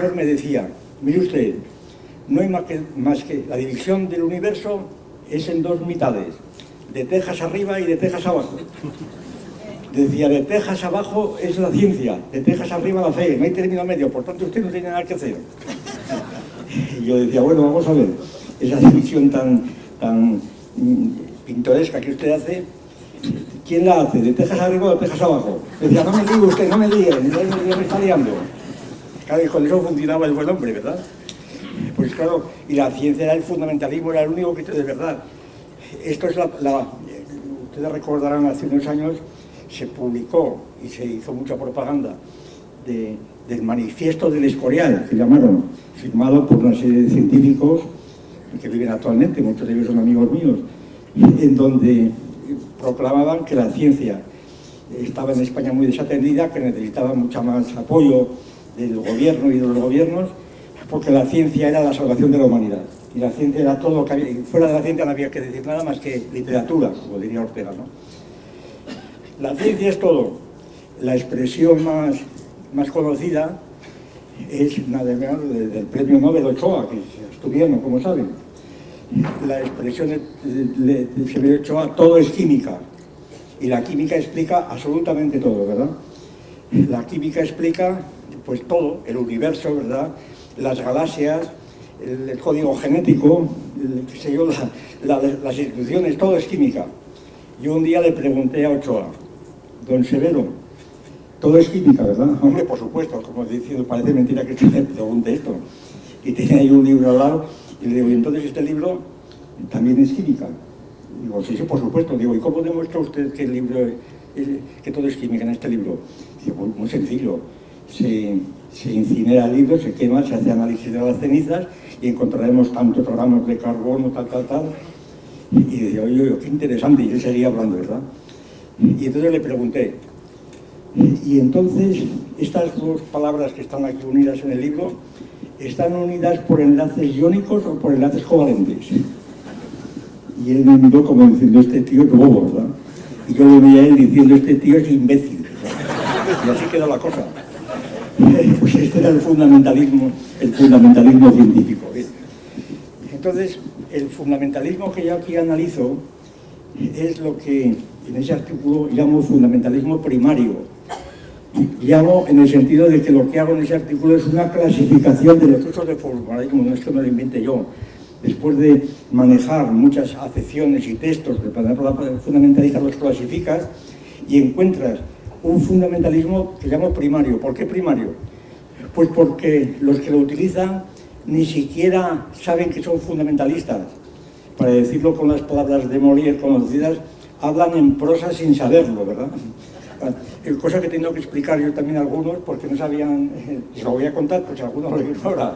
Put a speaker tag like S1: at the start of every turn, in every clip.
S1: profesor me decía, mire usted, no hay más que la división del universo es en dos mitades, de tejas arriba y de tejas abajo. Decía, de tejas abajo es la ciencia, de tejas arriba la fe, no hay término medio, por tanto usted no tiene nada que hacer. Y yo decía, bueno, vamos a ver, esa división tan pintoresca que usted hace, ¿quién la hace? ¿De tejas arriba o de tejas abajo? Decía, no me diga usted, no me diga, me está liando. Claro, y con eso funcionaba el buen hombre, ¿verdad? Pues claro, y la ciencia era el fundamentalismo, era el único que de verdad. Esto es ustedes recordarán, hace unos años se publicó y se hizo mucha propaganda del manifiesto del Escorial, que llamaron, firmado por una serie de científicos que viven actualmente, muchos de ellos son amigos míos, en donde proclamaban que la ciencia estaba en España muy desatendida, que necesitaba mucha más apoyo del gobierno y de los gobiernos, porque la ciencia era la salvación de la humanidad. Y la ciencia era todo lo que había, y fuera de la ciencia no había que decir nada más que literatura, como diría Ortega, ¿no? La ciencia es todo. La expresión más conocida es nada menos del premio Nobel Ochoa, que es asturiano, como saben. La expresión de Severo Ochoa, todo es química. Y la química explica absolutamente todo, ¿verdad? La química explica, pues todo, el universo, ¿verdad? Las galaxias, el código genético, qué sé yo, las instituciones, todo es química. Yo un día le pregunté a Ochoa, don Severo, todo es química, ¿verdad? Hombre, por supuesto, como diciendo, parece mentira que usted me pregunte esto. Y tenía ahí un libro al lado, y le digo, ¿y entonces este libro también es química? Digo, sí, por supuesto. Digo, ¿y cómo demuestra usted que el libro que todo es química en este libro? Digo, muy sencillo. Se incinera el libro, se quema, se hace análisis de las cenizas y encontraremos tantos gramos de carbono, tal. Y decía, oye, qué interesante, y él seguía hablando, ¿verdad? Y entonces le pregunté, y entonces estas dos palabras que están aquí unidas en el libro, ¿están unidas por enlaces iónicos o por enlaces covalentes? Y él me miró como diciendo, este tío es bobo, ¿verdad? Y yo le veía a él diciendo, este tío es imbécil, ¿verdad? Y así quedó la cosa. Pues este era el fundamentalismo científico. Entonces, el fundamentalismo que yo aquí analizo es lo que en ese artículo llamo fundamentalismo primario. Llamo en el sentido de que lo que hago en ese artículo es una clasificación de los usos de fundamentalismo, no es que me lo invente yo. Después de manejar muchas acepciones y textos de palabra fundamentalista, los clasificas y encuentras un fundamentalismo que llamo primario. ¿Por qué primario? Pues porque los que lo utilizan ni siquiera saben que son fundamentalistas. Para decirlo con las palabras de Molière conocidas, hablan en prosa sin saberlo, ¿verdad? Cosa que tengo que explicar yo también a algunos porque no sabían, y lo voy a contar pues algunos lo ignoran,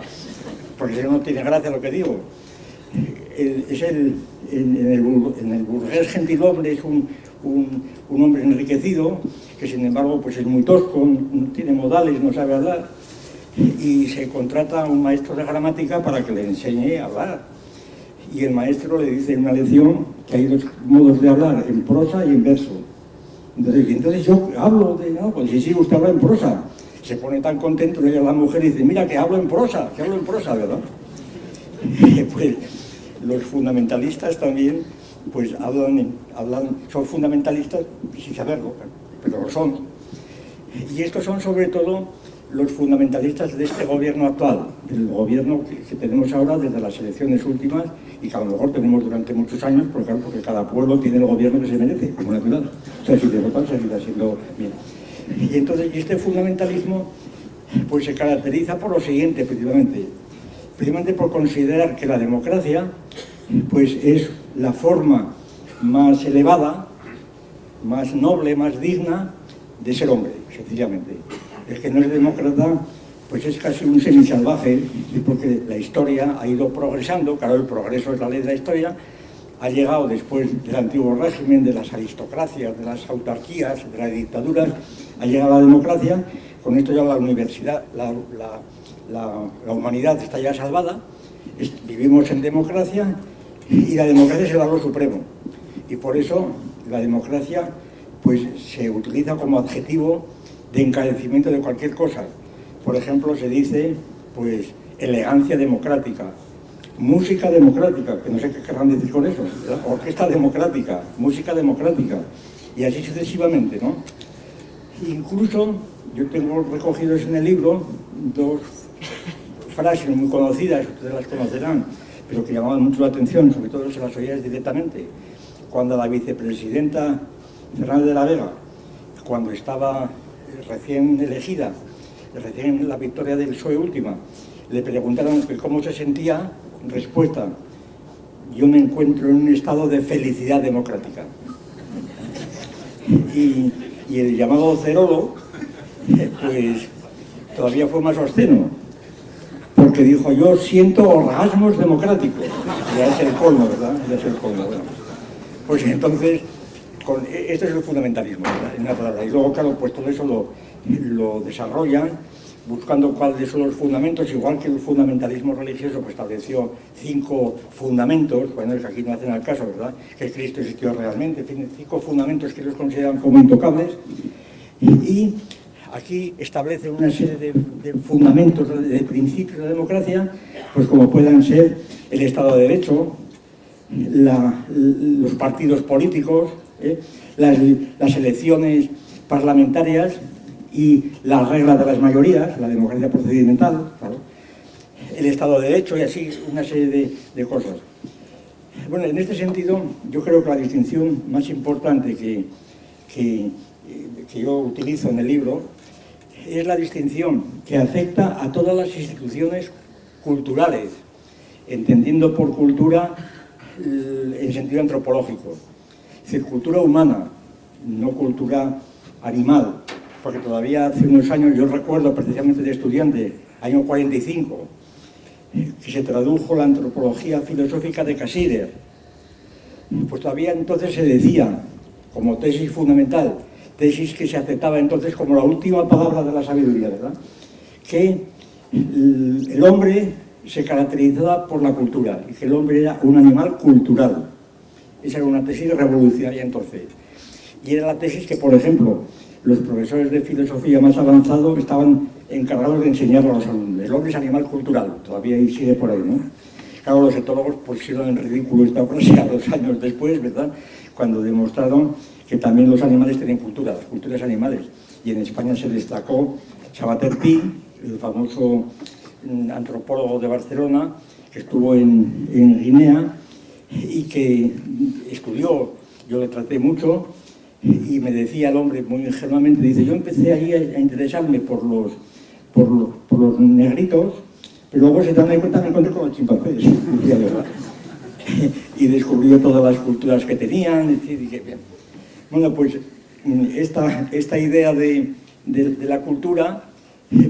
S1: porque si no, no tiene gracia lo que digo. En el burgués gentilhombre es un hombre enriquecido que sin embargo pues es muy tosco, no tiene modales, no sabe hablar y se contrata a un maestro de gramática para que le enseñe a hablar y el maestro le dice en una lección que hay dos modos de hablar, en prosa y en verso. Entonces yo hablo no, pues sí, usted habla en prosa. Se pone tan contento, le llama a la mujer y dice, mira que hablo en prosa, ¿verdad? Pues los fundamentalistas también pues son fundamentalistas sin saberlo, pero lo son. Y estos son sobre todo los fundamentalistas de este gobierno actual, el gobierno que tenemos ahora desde las elecciones últimas y que a lo mejor tenemos durante muchos años, porque cada pueblo tiene el gobierno que se merece, como natural. O sea, si de votar seguirá siendo bien. Y entonces este fundamentalismo pues se caracteriza por lo siguiente, precisamente por considerar que la democracia pues es la forma más elevada, más noble, más digna de ser hombre, sencillamente. El que no es demócrata pues es casi un semisalvaje, porque la historia ha ido progresando, claro, el progreso es la ley de la historia, ha llegado después del antiguo régimen, de las aristocracias, de las autarquías, de las dictaduras, ha llegado la democracia, con esto ya la universidad, la humanidad está ya salvada, vivimos en democracia y la democracia es el valor supremo. Y por eso la democracia pues se utiliza como adjetivo de encarecimiento de cualquier cosa. Por ejemplo, se dice, pues elegancia democrática, música democrática, que no sé qué querrán decir con eso, orquesta democrática, música democrática, y así sucesivamente, ¿no? Incluso yo tengo recogidos en el libro dos frases muy conocidas, ustedes las conocerán, pero que llamaban mucho la atención, sobre todo se las oías directamente, cuando la vicepresidenta Fernández de la Vega, cuando estaba recién elegida, recién la victoria del PSOE última, le preguntaron que cómo se sentía, respuesta: yo me encuentro en un estado de felicidad democrática. Y el llamado Cerolo, pues todavía fue más obsceno, porque dijo: yo siento orgasmos democráticos. Ya es el colmo, ¿verdad? Ya es el colmo, ¿verdad? Pues entonces, esto es el fundamentalismo, ¿verdad? En una palabra. Y luego, claro, pues todo eso lo desarrollan buscando cuáles son los fundamentos, igual que el fundamentalismo religioso, pues estableció 5 fundamentos, bueno, es que aquí no hacen al caso, ¿verdad?, que Cristo existió realmente, 5 fundamentos que ellos consideran como intocables, y aquí establecen una serie de fundamentos, de principios de la democracia, pues como puedan ser el Estado de Derecho, los partidos políticos, las elecciones parlamentarias, y las reglas de las mayorías, la democracia procedimental, claro, el Estado de Derecho y así una serie de cosas. Bueno, en este sentido, yo creo que la distinción más importante que yo utilizo en el libro es la distinción que afecta a todas las instituciones culturales, entendiendo por cultura en sentido antropológico. Es decir, cultura humana, no cultura animal. Porque todavía hace unos años, yo recuerdo precisamente de estudiante, año 45, que se tradujo la antropología filosófica de Cassirer. Pues todavía entonces se decía, como tesis fundamental, tesis que se aceptaba entonces como la última palabra de la sabiduría, ¿verdad?, que el hombre se caracterizaba por la cultura y que el hombre era un animal cultural. Esa era una tesis revolucionaria entonces. Y era la tesis que, por ejemplo, los profesores de filosofía más avanzados estaban encargados de enseñarlo a los alumnos. El hombre es animal cultural, todavía ahí sigue por ahí, ¿no? Claro, los etólogos pusieron en ridículo esta frase a 2 años después, ¿verdad?, cuando demostraron que también los animales tienen cultura, las culturas animales. Y en España se destacó Sabater Pi, el famoso antropólogo de Barcelona, que estuvo en Guinea y que estudió, yo le traté mucho, y me decía el hombre muy ingenuamente, dice: yo empecé ahí a interesarme por los negritos, pero luego se dan cuenta me encontré con los chimpancés, decía, ¿verdad? Y descubrió todas las culturas que tenían, y dije, bien. Bueno, pues esta idea de la cultura,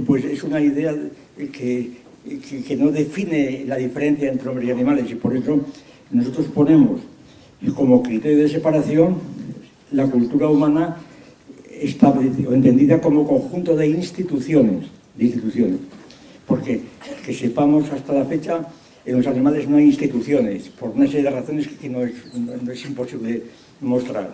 S1: pues es una idea que no define la diferencia entre hombres y animales, y por eso nosotros ponemos como criterio de separación la cultura humana establecida o entendida como conjunto de instituciones, porque que sepamos hasta la fecha, en los animales no hay instituciones, por una serie de razones que no es imposible mostrar.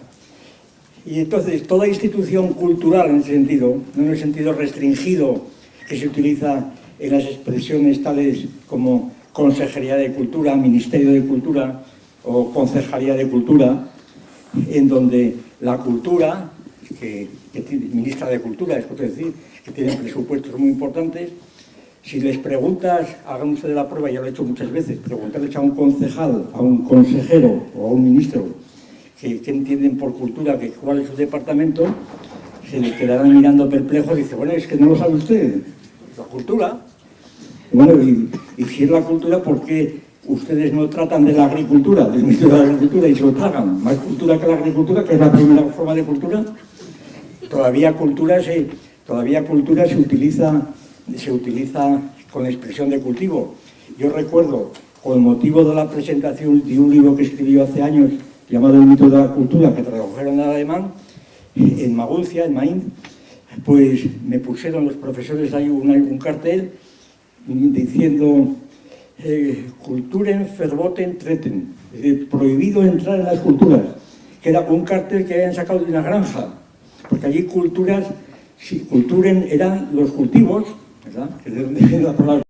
S1: Y entonces, toda institución cultural en ese sentido, no en el sentido restringido que se utiliza en las expresiones tales como Consejería de Cultura, Ministerio de Cultura o Concejalía de Cultura, en donde la cultura, que tiene ministra de Cultura, es decir, que tiene presupuestos muy importantes, si les preguntas, hagan ustedes la prueba, ya lo he hecho muchas veces, preguntarles a un concejal, a un consejero o a un ministro que entienden por cultura, que cuál es su departamento, se les quedarán mirando perplejos y dice: bueno, es que no lo sabe usted, la cultura. Bueno, y si es la cultura, ¿por qué ustedes no tratan de la agricultura, del ministro de la Agricultura, y se lo tragan? Más cultura que la agricultura, que es la primera forma de cultura. Todavía cultura se utiliza con la expresión de cultivo. Yo recuerdo, con motivo de la presentación de un libro que escribió hace años, llamado El mito de la cultura, que tradujeron al alemán, en Maguncia, en Mainz, pues me pusieron los profesores ahí un cartel diciendo: Kulturen verboten treten, es decir, prohibido entrar en las culturas, que era un cartel que habían sacado de una granja, porque allí culturas, si culturen eran los cultivos, ¿verdad?, que es de donde viene la palabra